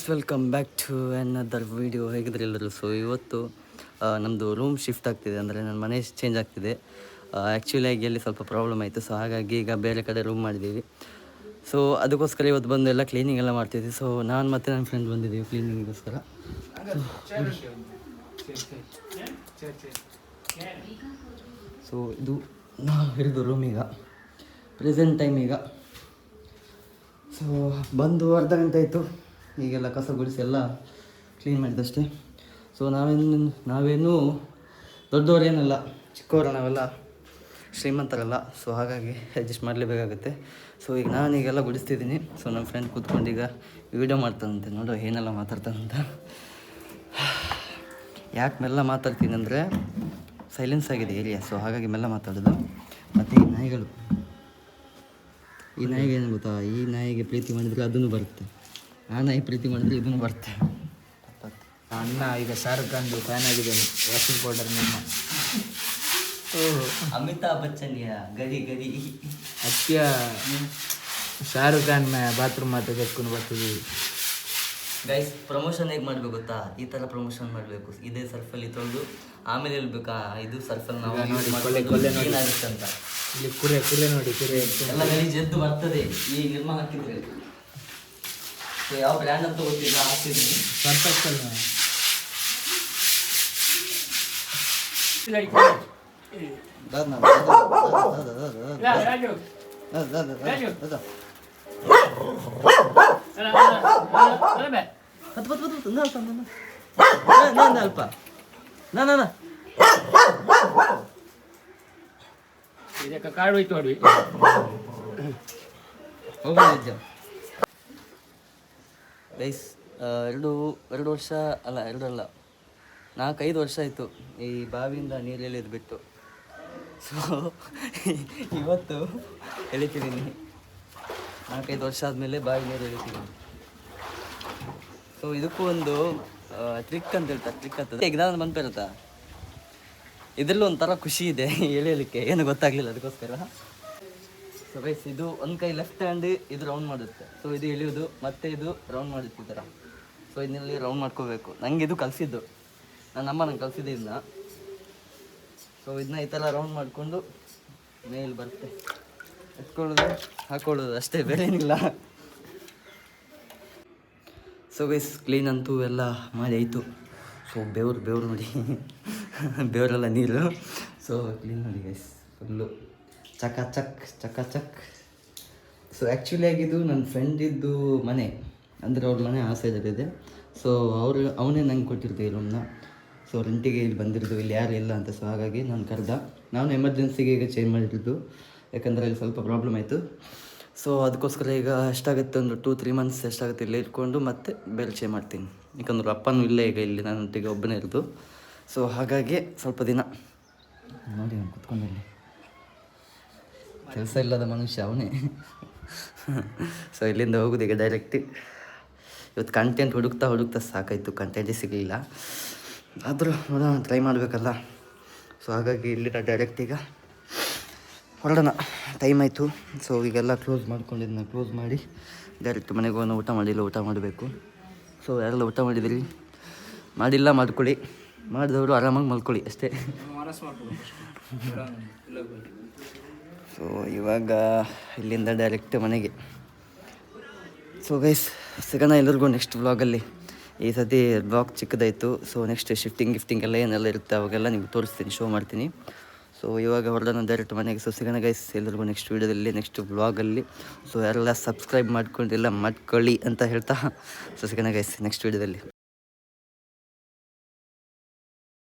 Welcome back to another video. ಹೇಗಿದ್ರೆ ಎಲ್ಲರೂ. So ಇವತ್ತು ನಮ್ಮದು ರೂಮ್ ಶಿಫ್ಟ್ ಆಗ್ತಿದೆ, ಅಂದರೆ ನನ್ನ ಮನೆ ಚೇಂಜ್ ಆಗ್ತಿದೆ. ಆ್ಯಕ್ಚುಲಿಯಾಗಿ ಅಲ್ಲಿ ಸ್ವಲ್ಪ ಪ್ರಾಬ್ಲಮ್ ಆಯಿತು. ಸೊ ಹಾಗಾಗಿ ಈಗ ಬೇರೆ ಕಡೆ ರೂಮ್ ಮಾಡಿದ್ದೀವಿ. ಸೊ ಅದಕ್ಕೋಸ್ಕರ ಇವತ್ತು ಬಂದು ಎಲ್ಲ ಕ್ಲೀನಿಂಗ್ ಎಲ್ಲ ಮಾಡ್ತಿದ್ವಿ. ಸೊ ನಾನು ಮತ್ತು ನನ್ನ ಫ್ರೆಂಡ್ ಬಂದಿದ್ದೀವಿ ಕ್ಲೀನಿಂಗಿಗೋಸ್ಕರ. ಸೊ ಇದು ನಾವು ಹಿಡಿದು ರೂಮ್ ಈಗ ಪ್ರೆಸೆಂಟ್ ಟೈಮ್ ಈಗ. ಸೊ ಬಂದು ಅರ್ಧ ಗಂಟೆ ಆಯಿತು. ಈಗೆಲ್ಲ ಕಸ ಗುಡಿಸಿ ಎಲ್ಲ ಕ್ಲೀನ್ ಮಾಡಿದಷ್ಟೇ. ಸೊ ನಾವೇನು ದೊಡ್ಡವರೇನಲ್ಲ, ಚಿಕ್ಕವರು ನಾವೆಲ್ಲ, ಶ್ರೀಮಂತರಲ್ಲ. ಸೊ ಹಾಗಾಗಿ ಅಡ್ಜಸ್ಟ್ ಮಾಡಲೇಬೇಕಾಗುತ್ತೆ. ಸೊ ಈಗ ನಾನೀಗೆಲ್ಲ ಗುಡಿಸ್ತಿದ್ದೀನಿ. ಸೊ ನಮ್ಮ ಫ್ರೆಂಡ್ ಕೂತ್ಕೊಂಡು ಈಗ ವೀಡಿಯೋ ಮಾಡ್ತಾನಂತೆ. ನೋಡೋ ಏನೆಲ್ಲ ಮಾತಾಡ್ತಾನಂತ. ಯಾಕೆ ಮೆಲ್ಲ ಮಾತಾಡ್ತೀನಿ ಅಂದರೆ ಸೈಲೆನ್ಸ್ ಆಗಿದೆ ಏರಿಯಾ. ಸೊ ಹಾಗಾಗಿ ಮೆಲ್ಲ ಮಾತಾಡೋದು. ಮತ್ತು ಈ ನಾಯಿಗಳು, ಈ ನಾಯಿಗೆ ಏನು ಗೊತ್ತಾ, ಈ ನಾಯಿಗೆ ಪ್ರೀತಿ ಮಾಡಿದರೆ ಅದನ್ನು ಬರುತ್ತೆ, ಆ ನಾಯಿ ಪ್ರೀತಿ ಮಾಡಿದರೆ ಇದನ್ನು ಬರುತ್ತೆ. ಅಣ್ಣ ಈಗ ಶಾರುಖ್ ಖಾನ್ ಫ್ಯಾನ್ ಆಗಿದ್ದಾನೆ. ವಾಷಿಂಗ್ ಪೌಡರ್ ನಿಮ್ಮ ಅಮಿತಾಬ್ ಬಚ್ಚನ್ಯ ಗಡಿ ಗಡಿ ಅತ್ಯ ಶಾರುಖ್ ಖಾನ್ ಬಾತ್ರೂಮ್ ಮಾತ್ರ ಕಟ್ಕೊಂಡು ಬರ್ತಿದ್ದೀವಿ. ಗೈಸ್, ಪ್ರಮೋಷನ್ ಹೇಗೆ ಮಾಡಬೇಕು ಗೊತ್ತಾ? ಈ ಥರ ಪ್ರಮೋಷನ್ ಮಾಡಬೇಕು. ಇದೇ ಸರ್ಫಲ್ಲಿ ತೊಳೆದು ಆಮೇಲೆ ಹೇಳ್ಬೇಕಾ ಇದು ಸರ್ಫಲ್ಲಿ ನಾವು ಏನಾಗುತ್ತೆ ಅಂತ. ಇಲ್ಲಿ ಕುರೆ ನೋಡಿ, ಕುರೆ ಎಲ್ಲ ಗಲೀಜು ಎದ್ದು ಬರ್ತದೆ ಈ ನಿರ್ಮ ಹಾಕಿದ್ರೆ. ಸೊ ಯಾವ ಬ್ರ್ಯಾಂಡ್ ಅಂತ ಗೊತ್ತಿಲ್ಲ, ಹಾಕಿದ್ವಿ ಪರ್ಫೆಕ್ಟ್ ಅಲ್ಲ. ಅಲ್ಪ ಇದಕ್ಕೆ ಕಾರ್ಡ್ ಹೋಯ್ತು ನೋಡಿ. ಗೈಸ್, ಎರಡು ವರ್ಷ ಅಲ್ಲ, 4-5 ವರ್ಷ ಆಯಿತು ಈ ಬಾವಿಯಿಂದ ನೀರು ಎಳೆದು ಬಿಟ್ಟು. ಸೊ ಇವತ್ತು ಎಳಿತಿದ್ದೀನಿ. 4-5 ವರ್ಷ ಆದಮೇಲೆ ಬಾವಿ ನೀರು ಎಳಿತಿದ್ದೀನಿ. ಸೊ ಇದಕ್ಕೂ ಒಂದು ಟ್ರಿಕ್ ಅಂತ ಹೇಳ್ತಾರೆ. ಟ್ರಿಕ್ ಅಂತದೆ ಈಗ ನಾನು ಬಂದ್ಬಿರುತ್ತಾ, ಇದರಲ್ಲೂ ಒಂಥರ ಖುಷಿ ಇದೆ ಎಳೆಯಲಿಕ್ಕೆ, ಏನು ಗೊತ್ತಾಗಲಿಲ್ಲ ಅದಕ್ಕೋಸ್ಕರ. ಸೊ ಗೈಸ್, ಇದು ಒಂದು ಕೈ ಲೆಫ್ಟ್ ಹ್ಯಾಂಡ್ ಇದು ರೌಂಡ್ ಮಾಡುತ್ತೆ. ಸೊ ಇದು ಎಳೆಯೋದು, ಮತ್ತೆ ಇದು ರೌಂಡ್ ಮಾಡುತ್ತೆ ಈ ಥರ. ಸೊ ಇದನ್ನಲ್ಲಿ ರೌಂಡ್ ಮಾಡ್ಕೋಬೇಕು. ನನಗೆ ಇದು ಕಲಿಸಿದ್ದು ನನ್ನಮ್ಮ, ನಂಗೆ ಕಲಿಸಿದ್ದೆ ಇದನ್ನ. ಸೊ ಇದನ್ನ ಈ ಥರ ರೌಂಡ್ ಮಾಡಿಕೊಂಡು ಮೇಲೆ ಬರುತ್ತೆ, ಎತ್ಕೊಳ್ಳೋದು, ಹಾಕೊಳ್ಳೋದು ಅಷ್ಟೇ, ಬೇರೆ ಏನಿಲ್ಲ. ಸೊ ಗೈಸ್, ಕ್ಲೀನ್ ಅಂತೂ ಎಲ್ಲ ಮಾಡಿ ಆಯಿತು. ಸೊ ಬೆವರು ನೋಡಿ ಬೆವರೆಲ್ಲ ನೀರು. ಸೊ ಕ್ಲೀನ್ ಮಾಡಿ ಗೈಸ್, ಫುಲ್ಲು ಚಕ. ಸೊ ಆ್ಯಕ್ಚುಲಿಯಾಗಿ ಇದು ನನ್ನ ಫ್ರೆಂಡಿದ್ದು ಮನೆ, ಅಂದರೆ ಅವ್ರ ಮನೆ ಆ ಸೈಡಲ್ಲಿದೆ. ಸೊ ಅವನೇ ನಂಗೆ ಕೊಟ್ಟಿರ್ತೀವಿ ಈ ರೂಮ್ನ. ಸೊ ರೆಂಟಿಗೆ ಇಲ್ಲಿ ಬಂದಿರೋದು, ಇಲ್ಲಿ ಯಾರು ಇಲ್ಲ ಅಂತ. ಸೊ ಹಾಗಾಗಿ ನಾನು ಎಮರ್ಜೆನ್ಸಿಗೆ ಈಗ ಚೇಂಜ್ ಮಾಡಿರೋದು, ಯಾಕಂದರೆ ಇಲ್ಲಿ ಸ್ವಲ್ಪ ಪ್ರಾಬ್ಲಮ್ ಆಯಿತು. ಸೊ ಅದಕ್ಕೋಸ್ಕರ ಈಗ ಎಷ್ಟಾಗುತ್ತೆ, ಒಂದು 2-3 ಮಂತ್ಸ್ ಎಷ್ಟಾಗುತ್ತೆ ಇಲ್ಲೇ ಇಟ್ಕೊಂಡು ಮತ್ತೆ ಬೇರೆ ಚೇಂಜ್ ಮಾಡ್ತೀನಿ. ಯಾಕಂದ್ರೆ ಅಪ್ಪನೂ ಇಲ್ಲೇ ಈಗ ಇಲ್ಲಿ ನನ್ನೊಟ್ಟಿಗೆ ಒಬ್ಬನೇ ಇರೋದು. ಸೊ ಹಾಗಾಗಿ ಸ್ವಲ್ಪ ದಿನ ನೋಡಿ ನಾನು ಕುತ್ಕೊಂಡಲ್ಲಿ, ಕೆಲಸ ಇಲ್ಲದ ಮನುಷ್ಯ ಅವನೇ. ಸೊ ಇಲ್ಲಿಂದ ಹೋಗೋದು ಈಗ ಡೈರೆಕ್ಟ್. ಇವತ್ತು ಕಂಟೆಂಟ್ ಹುಡುಕ್ತಾ ಸಾಕಾಯಿತು, ಕಂಟೆಂಟೇ ಸಿಗಲಿಲ್ಲ. ಆದರೂ ನೋಡೋಣ, ಟ್ರೈ ಮಾಡಬೇಕಲ್ಲ. ಸೊ ಹಾಗಾಗಿ ಇಲ್ಲಿಂದ ಡೈರೆಕ್ಟ್ ಈಗ ಹೊರಡೋಣ, ಟೈಮ್ ಆಯಿತು. ಸೊ ಈಗೆಲ್ಲ ಕ್ಲೋಸ್ ಮಾಡಿ ಡೈರೆಕ್ಟ್ ಮನೆಗೆ ಹೋಗೋಣ. ಊಟ ಮಾಡಬೇಕು. ಸೊ ಯಾರೆಲ್ಲ ಊಟ ಮಾಡಿದಿರಿ, ಮಾಡಿಲ್ಲ ಮಾಡ್ಕೊಳ್ಳಿ, ಮಾಡಿದವರು ಆರಾಮಾಗಿ ಮಲ್ಕೊಳ್ಳಿ ಅಷ್ಟೇ. ಸೊ ಇವಾಗ ಇಲ್ಲಿಂದ ಡೈರೆಕ್ಟ್ ಮನೆಗೆ. ಸೊ ಗೈಸ್, ಸಿಗೋಣ ಎಲ್ಲರಿಗೂ ನೆಕ್ಸ್ಟ್ ವ್ಲಾಗಲ್ಲಿ. ಈ ಸತಿ ಬ್ಲಾಗ್ ಚಿಕ್ಕದಾಯಿತು. ಸೊ ನೆಕ್ಸ್ಟ್ ಗಿಫ್ಟಿಂಗ್ ಎಲ್ಲ ಏನೆಲ್ಲ ಇರುತ್ತೆ ಅವಾಗೆಲ್ಲ ನಿಮ್ಗೆ ತೋರಿಸ್ತೀನಿ, ಶೋ ಮಾಡ್ತೀನಿ. ಸೊ ಇವಾಗ ಹೊರಡೋಣ ಡೈರೆಕ್ಟ್ ಮನೆಗೆ. ಸೊ ಸಿಗೋಣ ಗೈಸ್ ಎಲ್ಲರಿಗೂ ನೆಕ್ಸ್ಟ್ ವೀಡಿಯೋದಲ್ಲಿ, ನೆಕ್ಸ್ಟ್ ವ್ಲಾಗಲ್ಲಿ. ಸೊ ಯಾರೆಲ್ಲ ಸಬ್ಸ್ಕ್ರೈಬ್ ಮಾಡ್ಕೊಳ್ಳಿ ಅಂತ ಹೇಳ್ತಾ, ಸೊ ಸಿಗೋಣ ಗೈಸ್ ನೆಕ್ಸ್ಟ್ ವೀಡಿಯೋದಲ್ಲಿ.